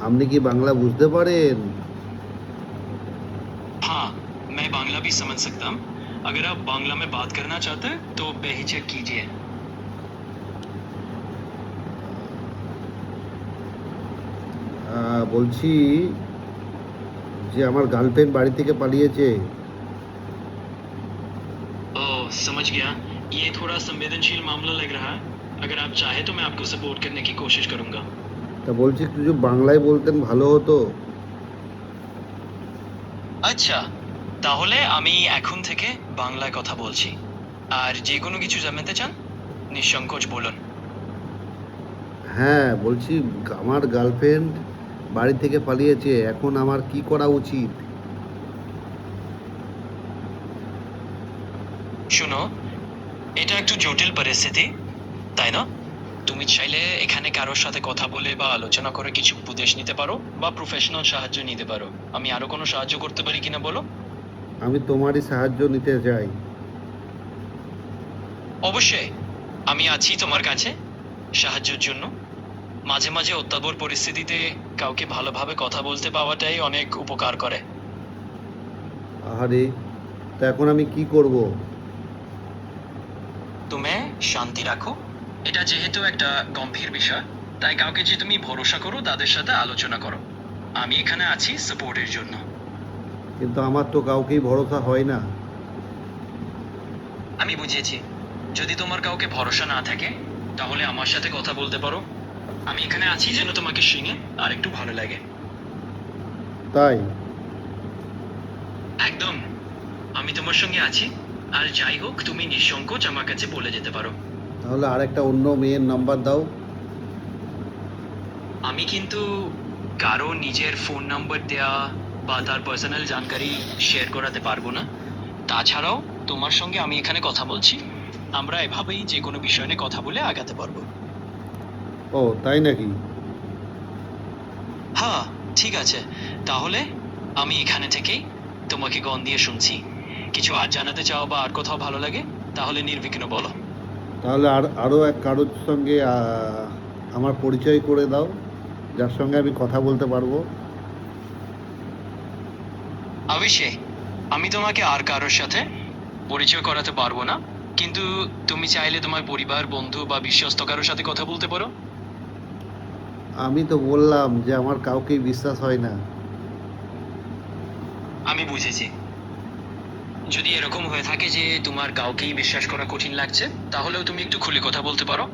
আপনি কি বাংলা বুঝতে পারেন? हाँ, मैं बांग्ला भी समझ सकता हूँ। अगर आप बांग्ला में बात करना चाहते हैं तो बेहिचक कीजिए। বলছি যে আমার গার্লফ্রেন্ড বাড়ি থেকে পালিয়েছে। ओह, समझ गया। ये थोड़ा संवेदनशील मामला लग रहा है। अगर आप चाहे तो मैं आपको सपोर्ट करने की कोशिश करूंगा। তা বলছি একটু যদি বাংলায় বলতেন ভালো হতো। আচ্ছা, তাহলে আমি এখন থেকে বাংলায় কথা বলছি। আর যে কোনো কিছু জানতে চান নিঃসংকোচ বলুন। হ্যাঁ, বলছি আমার গার্লফ্রেন্ড বাড়ি থেকে পালিয়েছে, এখন আমার কি করা উচিত? শুনো, এটা একটু জটিল পরিস্থিতি, তাই না? তুমি চাইলে এখানে কারোর সাথে কথা বলে বা আলোচনা করে কিছু উপদেশ নিতে পারো বা প্রফেশনাল সাহায্য নিতে পারো। আমি আরো কোনো সাহায্য করতে পারি কিনা বলো। আমি তোমারই সাহায্য নিতে চাই। অবশ্যই, আমি আছি তোমার কাছে সাহায্যের জন্য। মাঝে মাঝে অত্যাবর পরিস্থিতিতে কাউকে ভালোভাবে কথা বলতে পাওয়াটাই অনেক উপকার করে। আহারে, তা এখন আমি কি করব? তুমি শান্তি রাখো। এটা যেহেতু একটা গম্ভীর বিষয়, তাই কাউকে যে তুমি ভরসা করো তাদের সাথে আলোচনা করো। আমি এখানে আছি সাপোর্টের জন্য। কিন্তু আমার তো কাউকেই ভরসা হয় না। আমি বুঝেছি। যদি তোমার কাউকে ভরসা না থাকে তাহলে আমার সাথে কথা বলতে পারো। আমি এখানে আছি যেন তোমাকে শুনে আর একটু ভালো লাগে। তাই? একদম, আমি তোমার সঙ্গে আছি। আর যাই হোক তুমি নিঃসংকোচ আমার কাছে বলে যেতে পারো। তাহলে আরেকটা অন্য মেয়ের নাম্বার দাও। আমি কিন্তু কারো নিজের ফোন নাম্বার দেয়া বা তার পার্সোনাল জানকারি শেয়ার করাতে পারবো না। তাছাড়াও তোমার সঙ্গে আমি এখানে কথা বলছি, আমরা এভাবেই যে কোনো বিষয় নিয়ে কথা বলে আগাতে পারবো। ও তাই নাকি? হ্যাঁ, ঠিক আছে। তাহলে আমি এখানে থেকেই তোমাকে গন দিয়ে শুনছি। কিছু আর জানাতে চাও বা আর কোথাও ভালো লাগে তাহলে নির্বিঘ্ন বলো। তাহলে আরও এক কারোর সঙ্গে আমার পরিচয় করে দাও, যার সঙ্গে আমি কথা বলতে পারবো। অবশ্যই, আমি তোমাকে আর কারোর সাথে পরিচয় করাতে পারবো না, কিন্তু তুমি চাইলে তোমার পরিবার, বন্ধু বা বিশ্বস্ত কারোর সাথে কথা বলতে পারো। আমি তো বললাম যে আমার কাউকেই বিশ্বাস হয় না। আমি বুঝেছি। যদি এরকম হয়ে থাকে যে তোমার কাউকেই বিশ্বাস করা কঠিন লাগছে, তাহলেও তুমি একটু খুলে কথা বলতে পারো।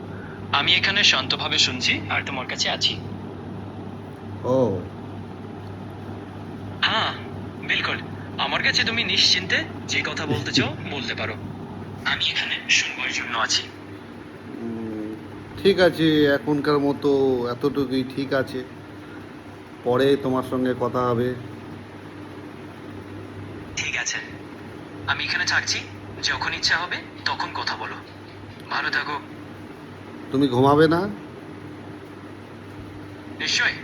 আমি এখানে শান্তভাবে শুনছি আর তোমার কাছে আছি। ও হ্যাঁ, বিলকুল। আমার কাছে তুমি নিশ্চিন্তে যে কথা বলতে চাও বলতে পারো। আমি এখানে শুনবার জন্য আছি। ঠিক আছে, এখনকার মতো এতটুকুই ঠিক আছে। পরে তোমার সঙ্গে কথা হবে। ঠিক আছে, আমি এখানে থাকছি। যখন ইচ্ছা হবে তখন কথা বলো। ভালো থাকো। তুমি ঘুমাবে না? নিশ্চয়।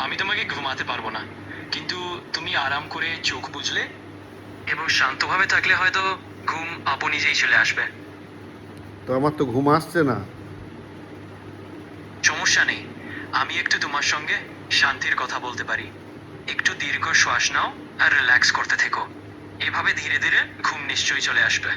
আমি তোমাকে ঘুমাতে পারবো না, কিন্তু তুমি আরাম করে চোখ বুঝলে এবং শান্তভাবে থাকলে হয়তো ঘুম আপন নিজেই চলে আসবে। তো আমার তো ঘুম আসছে না। সমস্যা নেই, আমি একটু তোমার সঙ্গে শান্তির কথা বলতে পারি। একটু দীর্ঘ শ্বাস নাও আর রিল্যাক্স করতে থেকো। এভাবে ধীরে ধীরে ঘুম নিশ্চয়ই চলে আসবে।